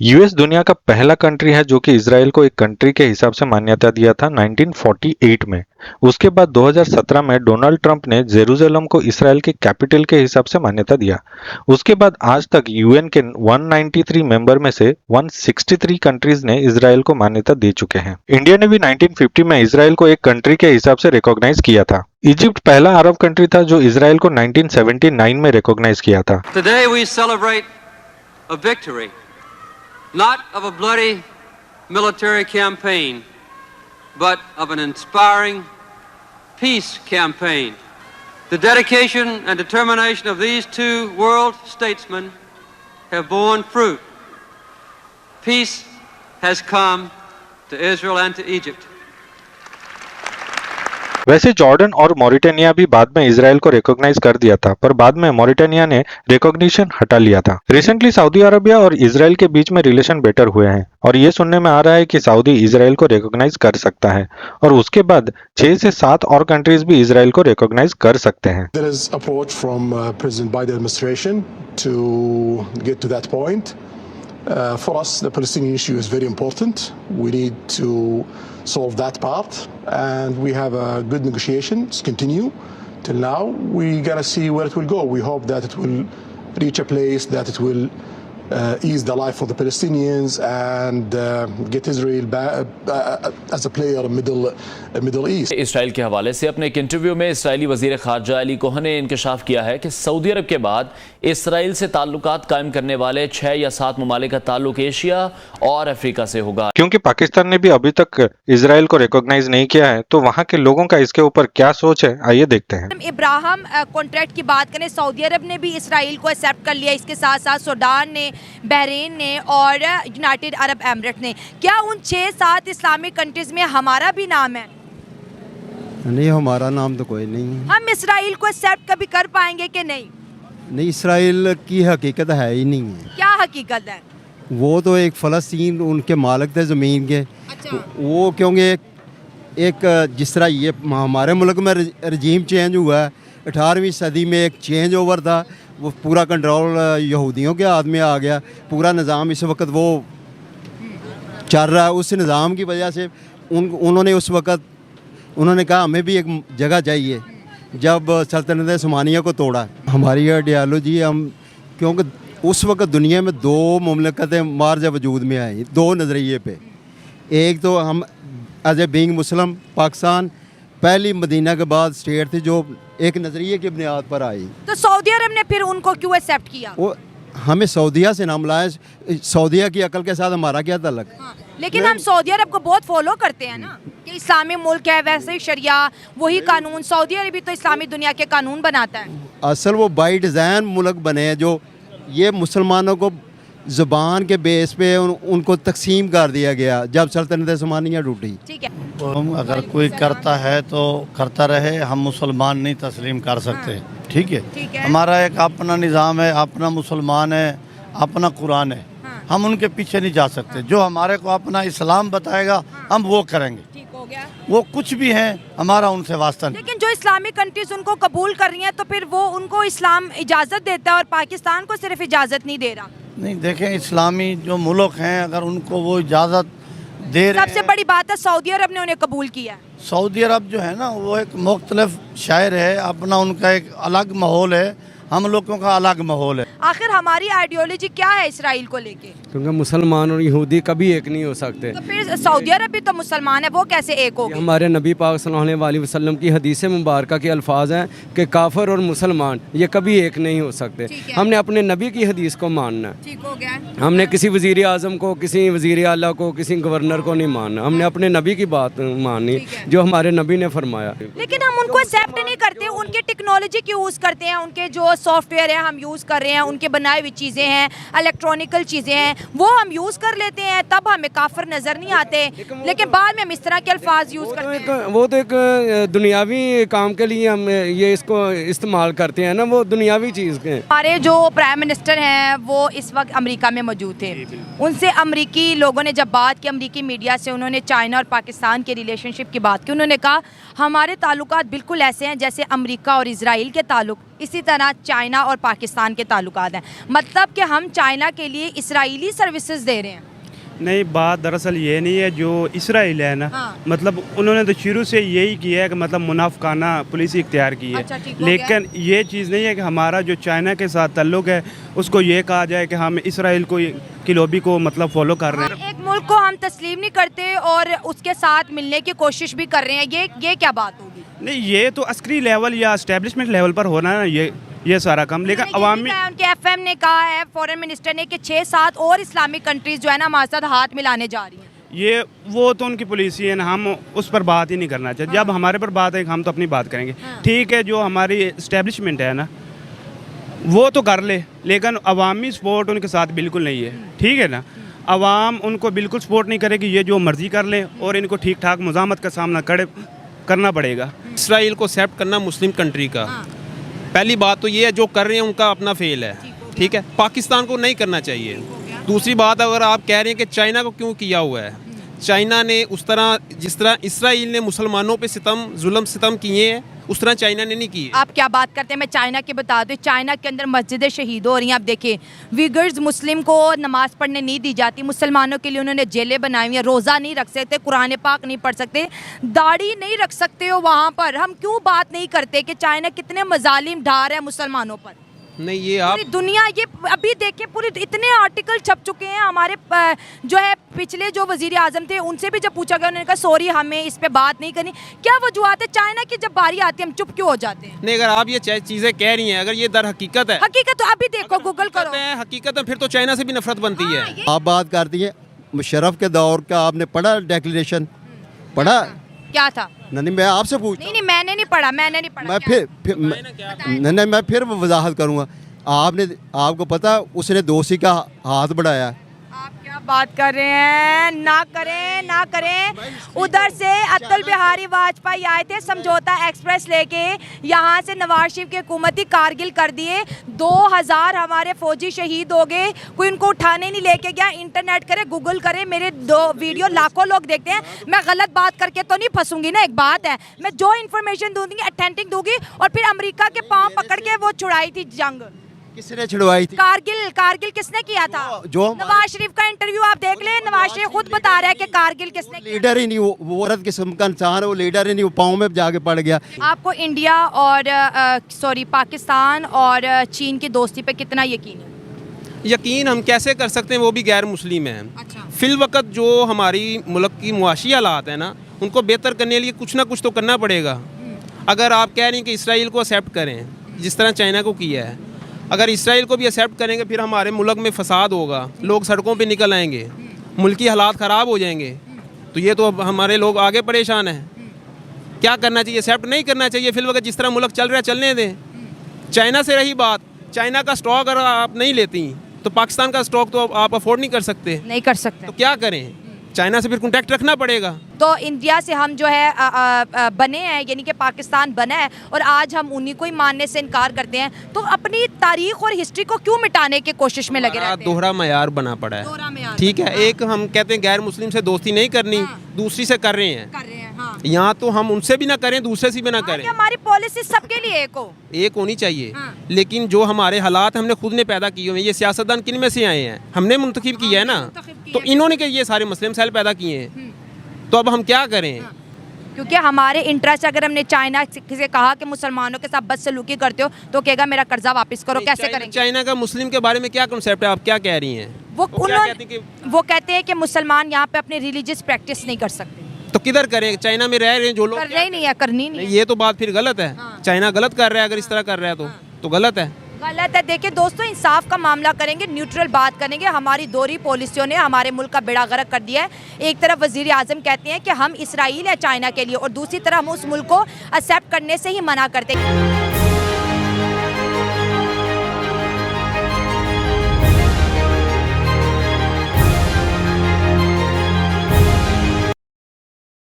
US दुनिया का पहला कंट्री है जो कि इसराइल को एक कंट्री के हिसाब से मान्यता दिया था 1948 में। उसके बाद 2017 में डोनाल्ड ट्रंप ने जेरूसलम को इसराइल के कैपिटल के हिसाब से मान्यता दिया। उसके बाद आज तक यूएन के 193 मेंबर में से 163 कंट्रीज ने इसराइल को मान्यता दे चुके हैं। इंडिया ने भी 1950 में इसराइल को एक कंट्री के हिसाब से रिकॉग्नाइज किया था। इजिप्ट पहला अरब कंट्री था जो इसराइल को 1979 में रिकॉग्नाइज किया था। Today we celebrate a victory, not of a bloody military campaign, but of an inspiring peace campaign. The dedication and determination of these two world statesmen have borne fruit. Peace has come to Israel and to Egypt. वैसे Jordan और Mauritania भी बाद में Israel को recognise कर दिया था, पर बाद में मॉरिटानिया ने रिकॉग्निशन हटा लिया था। रिसेंटली सऊदी अरबिया और इसराइल के बीच में रिलेशन बेटर हुए हैं और ये सुनने में आ रहा है कि सऊदी इसराइल को रिकॉग्नाइज कर सकता है और उसके बाद 6 से 7 और कंट्रीज भी इसराइल को रिकॉग्नाइज कर सकते हैं। There is approach from President Biden administration to get to that point. For us, the Palestinian issue is very important. We need to solve that part, and we have a good negotiations continue till now. We gotta see where it will go. We hope that it will reach a place that it will ease the life of the Palestinians and get Israel back as a player in Middle East. اسرائیل کے حوالے سے اپنے ایک interview میں اسرائیلی وزیر خارجہ علی کوہن نے انکشاف کیا ہے کہ سعودی عرب کے بعد اسرائیل سے تعلقات قائم کرنے والے 6 یا 7 ممالک کا تعلق ایشیا اور افریقہ سے ہوگا۔ کیونکہ پاکستان نے بھی ابھی تک اسرائیل کو ریکوگنائز نہیں کیا ہے تو وہاں کے لوگوں کا اس کے اوپر کیا سوچ ہے، آئیے دیکھتے ہیں۔ ابراہم کانٹریکٹ کی بات کریں، سعودی عرب نے بھی اسرائیل کو ایکسیپٹ کر لیا، اس کے ساتھ ساتھ سوڈان نے، بحرین نے اور یونائٹڈ عرب ایمریٹ نے۔ کیا ان 6-7 اسلامک کنٹریز میں ہمارا بھی نام ہے؟ نہیں، ہمارا نام تو کوئی نہیں ہے۔ ہم اسرائیل کو ایکسیپٹ کبھی کر پائیں گے کہ نہیں؟ نہیں، اسرائیل کی حقیقت ہے ہی نہیں ہے۔ کیا حقیقت ہے؟ وہ تو ایک فلسطین ان کے مالک تھے زمین کے، وہ کیونکہ ایک جس طرح یہ ہمارے ملک میں رجیم چینج ہوا ہے، 18ویں صدی میں ایک چینج اوور تھا، وہ پورا کنٹرول یہودیوں کے ہاتھ میں آ گیا، پورا نظام اس وقت وہ چل رہا ہے۔ اس نظام کی وجہ سے انہوں نے اس وقت انہوں نے کہا ہمیں بھی ایک جگہ چاہیے، جب سلطنت عثمانیہ کو توڑا۔ ہماری آئیڈیالوجی ہم کیونکہ اس وقت دنیا میں 2 مملکتیں مارج وجود میں آئیں، 2 نظریے پہ۔ ایک تو ہم ایز اے بینگ مسلم پاکستان پہلی مدینہ کے بعد اسٹیٹ تھی جو ایک نظریے کی بنیاد پر آئی۔ تو سعودی عرب نے پھر ان کو کیوں ایکسیپٹ کیا؟ وہ ہمیں سعودیہ سے نہ ملائے، سعودیہ کی عقل کے ساتھ ہمارا کیا تعلق؟ لیکن ہم سعودی عرب کو بہت فالو کرتے ہیں نا، کہ اسلامی ملک ہے، ویسے ہی شریعہ وہی قانون، سعودی عربی تو اسلامی دنیا کے قانون بناتا ہے۔ اصل وہ بائی ڈیزائن ملک بنے ہیں جو یہ مسلمانوں کو زبان کے بیس پہ ان کو تقسیم کر دیا گیا جب سلطنت عثمانیہ ٹوٹی۔ ٹھیک ہے، اگر کوئی کرتا ہے تو کرتا رہے، ہم مسلمان نہیں تسلیم کر سکتے، ٹھیک ہے؟ ہمارا ایک اپنا نظام ہے، اپنا مسلمان ہے، اپنا قرآن ہے، ہم ان کے پیچھے نہیں جا سکتے۔ جو ہمارے کو اپنا اسلام بتائے گا ہم وہ کریں گے، وہ کچھ بھی ہیں ہمارا ان سے واسطہ نہیں۔ لیکن جو اسلامی کنٹریز ان کو قبول کر رہی ہیں تو پھر وہ ان کو اسلام اجازت دیتا ہے اور پاکستان کو صرف اجازت نہیں دے رہا۔ نہیں، دیکھیں اسلامی جو ملک ہیں اگر ان کو وہ اجازت دے رہے ہیں، سب سے بڑی بات ہے سعودی عرب نے انہیں قبول کیا ہے۔ سعودی عرب جو ہے نا وہ ایک مختلف شاعر ہے، اپنا ان کا ایک الگ ماحول ہے، ہم لوگوں کا الگ ماحول ہے۔ آخر ہماری آئیڈیالوجی کیا ہے اسرائیل کو لے کے؟ کیونکہ مسلمان اور یہودی کبھی ایک نہیں ہو سکتے۔ تو پھر سعودی عرب بھی تو مسلمان ہے، وہ کیسے ایک ہو گئے؟ ہمارے نبی پاک صلی اللہ علیہ وسلم کی حدیث مبارکہ کے الفاظ ہیں کہ کافر اور مسلمان یہ کبھی ایک نہیں ہو سکتے۔ ہم نے اپنے نبی کی حدیث کو ماننا ہے، ٹھیک ہو گیا۔ ہم نے کسی وزیر اعظم کو، کسی وزیر اعلیٰ کو، کسی گورنر کو نہیں ماننا، ہم نے اپنے نبی کی بات ماننی جو ہمارے نبی نے فرمایا۔ لیکن ہم ان کو ایکسیپٹ نہیں کرتے، ان کی ٹیکنالوجی کی یوز کرتے ہیں، ان کے جو سافٹ ویئر ہے ہم یوز کر رہے ہیں، ان کے بنائے ہوئی چیزیں ہیں، الیکٹرانکل چیزیں ہیں، وہ ہم یوز کر لیتے ہیں، تب ہمیں کافر نظر نہیں آتے، لیکن بعد میں ہم اس طرح کے الفاظ یوز کرتے ہیں۔ وہ تو ایک دنیاوی کام کے لیے ہم یہ اس کو استعمال کرتے ہیں نا، وہ دنیاوی چیز کے۔ ہمارے جو پرائم منسٹر ہیں وہ اس وقت امریکہ میں موجود تھے، ان سے امریکی لوگوں نے جب بات کی، امریکی میڈیا سے، انہوں نے چائنا اور پاکستان کے ریلیشن شپ کی بات کی۔ انہوں نے کہا ہمارے تعلقات بالکل ایسے ہیں جیسے امریکہ اور اسرائیل کے تعلق इसी तरह चाइना और पाकिस्तान के ताल्लुकात हैं, मतलब कि हम चाइना के लिए इसराइली सर्विसेज दे रहे हैं। नहीं, बात दरअसल ये नहीं है। जो इसराइल है ना, मतलब उन्होंने तो शुरू से यही किया है कि मतलब मुनाफिकाना पॉलिसी इख्तियार की है। अच्छा, ठीक हो लेकिन ये चीज़ नहीं है कि हमारा जो चाइना के साथ ताल्लुक़ है उसको ये कहा जाए कि हम इसराइल को की लॉबी को मतलब फॉलो कर रहे हैं। एक मुल्क को हम तस्लीम नहीं करते और उसके साथ मिलने की कोशिश भी कर रहे हैं, ये क्या बात होगी? नहीं, ये तो अस्करी लेवल या एस्टेब्लिशमेंट लेवल पर होना है ना, ये सारा काम। लेकिन अवामी उनके एफएम ने कहा है, फॉरेन मिनिस्टर ने, कि 6-7 और इस्लामिक कंट्रीज जो है ना हमारे साथ हाथ मिलाने जा रही हैं। ये वो तो उनकी पॉलिसी है ना, हम उस पर बात ही नहीं करना चाहिए। जब हमारे पर बात है हम तो अपनी बात करेंगे। ठीक है, जो हमारी एस्टेब्लिशमेंट है ना वो तो कर ले, लेकिन अवामी सपोर्ट उनके साथ बिल्कुल नहीं है। ठीक है ना, अवाम उनको बिल्कुल सपोर्ट नहीं करेगी, ये जो मर्जी कर ले और इनको ठीक ठाक मुज़ामत का सामना करना पड़ेगा। इसराइल को एक्सेप्ट करना मुस्लिम कंट्री का, पहली बात तो ये है, जो कर रहे हैं उनका अपना फेल है। ठीक है, पाकिस्तान को नहीं करना चाहिए। दूसरी बात, अगर आप कह रहे हैं कि चाइना को क्यों किया हुआ है, चाइना ने उस तरह, जिस तरह इसराइल ने मुसलमानों पे जुल्म सितम किए हैं, उस तरह चाइना ने नहीं किए। आप क्या बात करते हैं, मैं चाइना की बता दूं, चाइना के अंदर मस्जिदें शहीद हो रही हैं। आप देखिए, विगर्स मुस्लिम को नमाज पढ़ने नहीं दी जाती, मुसलमानों के लिए उन्होंने जेलें बनाई हुई हैं, रोज़ा नहीं रख सकते, कुरान पाक नहीं पढ़ सकते, दाढ़ी नहीं रख सकते हो वहाँ पर। हम क्यों बात नहीं करते कि चाइना कितने मजालिम ढा रहा है मुसलमानों पर? नहीं, ये आप पूरी दुनिया, ये अभी देखिए, पूरे इतने आर्टिकल छप चुके हैं। हमारे जो है पिछले जो वजीर आजम थे उनसे भी जब पूछा गया, उन्होंने कहा सॉरी, हमें इस पे बात नहीं करनी। क्या वजूहत है? चाइना की जब बारी आती है हम चुप क्यों हो जाते हैं? नहीं, अगर आप ये चीज़ें कह रही हैं, अगर ये दर हकीकत है, हकीकत तो अभी देखो, गूगल करो, हकीकत है, फिर तो चाइना से भी नफरत बनती है। आप बात करती हैं मुशर्रफ के दौर का, आपने पढ़ा डिक्लेरेशन? पढ़ा? क्या था? नहीं, मैं आपसे पूछ, नहीं, मैंने नहीं पढ़ा। मैं फिर मैं फिर वजाहत करूँगा। आपको पता उसने दोषी का हाथ बढ़ाया। आप क्या बात कर रहे हैं? ना करें। उधर से अटल बिहारी वाजपेयी आए थे समझौता एक्सप्रेस लेके, यहाँ से नवाज शरीफ की हुकूमत ही कारगिल कर दिए, 2000 हमारे फौजी शहीद हो गए, कोई उनको उठाने नहीं लेके गया। इंटरनेट करे, गूगल करे, मेरे 2 वीडियो लाखों लोग देखते हैं। मैं गलत बात करके तो नहीं फंसूंगी ना। एक बात है, मैं जो इन्फॉर्मेशन दूंगी अथेंटिक दूंगी। और फिर अमेरिका के पाँव पकड़ के वो छुड़ाई थी जंग। किसने छुड़वाई थी? कारगिल किसने किया था? जो नवाज शरीफ का इंटरव्यू आप देख ले, नवाज शरीफ खुद बता रहा है कि कारगिल किसने किया। लीडर ही नहीं, वो औरत किस्म का इंसान है, वो लीडर ही नहीं, वो पाँव में जाके पड़ गया। आपको इंडिया और पाकिस्तान और चीन की दोस्ती पे कितना यकीन है? यकीन हम कैसे कर सकते हैं, वो भी गैर मुस्लिम है। अच्छा। फिल वक्त जो हमारी मुल्क की मुआशी हालात है ना, उनको बेहतर करने के लिए कुछ ना कुछ तो करना पड़ेगा। अगर आप कह रही हैं कि इसराइल को एक्सेप्ट करें, जिस तरह चाइना को किया है, अगर इसराइल को भी एक्सेप्ट करेंगे, फिर हमारे मुल्क में फसाद होगा, लोग सड़कों पे निकल आएंगे, मुल्की हालात ख़राब हो जाएंगे। तो ये तो अब हमारे लोग आगे परेशान हैं। क्या करना चाहिए? एक्सेप्ट नहीं करना चाहिए। फिल वक्त जिस तरह मुल्क चल रहा है चलने दें। चाइना से रही बात, चाइना का स्टॉक अगर आप नहीं लेती तो पाकिस्तान का स्टॉक तो आप अफोर्ड नहीं कर सकते। नहीं कर सकते तो क्या करें? चाइना से फिर कॉन्टैक्ट रखना पड़ेगा। तो इंडिया से हम जो है बने हैं, यानी कि पाकिस्तान बना है, और आज हम उन्हीं को ही मानने से इनकार करते हैं। तो अपनी तारीख और हिस्ट्री को क्यों मिटाने की कोशिश में लगे रहते हैं? दोहरा मयार बना पड़ा है। ठीक है, एक हम कहते हैं गैर मुस्लिम से दोस्ती नहीं करनी, दूसरी से कर रहे हैं। यहाँ तो हम उनसे भी ना करें, दूसरे से भी ना करें। हमारी पॉलिसी सबके लिए एक होनी चाहिए। लेकिन जो हमारे हालात हमने खुद ने पैदा किए हुए हैं, ये सियासतदान किन में से आए हैं? हमने मुंतखब किया है ना, तो इन्होंने ये सारे मसले मसाइल पैदा किए हैं। तो अब हम क्या करें? क्योंकि हमारे इंटरेस्ट, अगर हमने चाइना से कहा कि मुसलमानों के साथ बदसलूकी करते हो, तो कहेगा मेरा कर्जा वापस करो। कैसे करेंगे? चाइना का मुस्लिम के बारे में क्या कंसेप्ट है? आप क्या कह रही हैं? वो कहते हैं कि मुसलमान यहाँ पे अपनी रिलीजियस प्रैक्टिस नहीं कर सकते। तो किधर करें? चाइना में रह रहे हैं जो लोग, कर रहे नहीं है, करनी नहीं है। ये तो बात फिर गलत है। चाइना गलत कर रहा है, अगर इस तरह कर रहा है तो गलत है। गलत है। देखिए दोस्तों, इंसाफ का मामला करेंगे, न्यूट्रल बात करेंगे। हमारी दोहरी पॉलिसियों ने हमारे मुल्क का बेड़ा गर्क कर दिया है। एक तरफ वजीर आजम कहते हैं कि हम इसराइल या चाइना के लिए, और दूसरी तरफ हम उस मुल्क को एक्सेप्ट करने से ही मना करते हैं।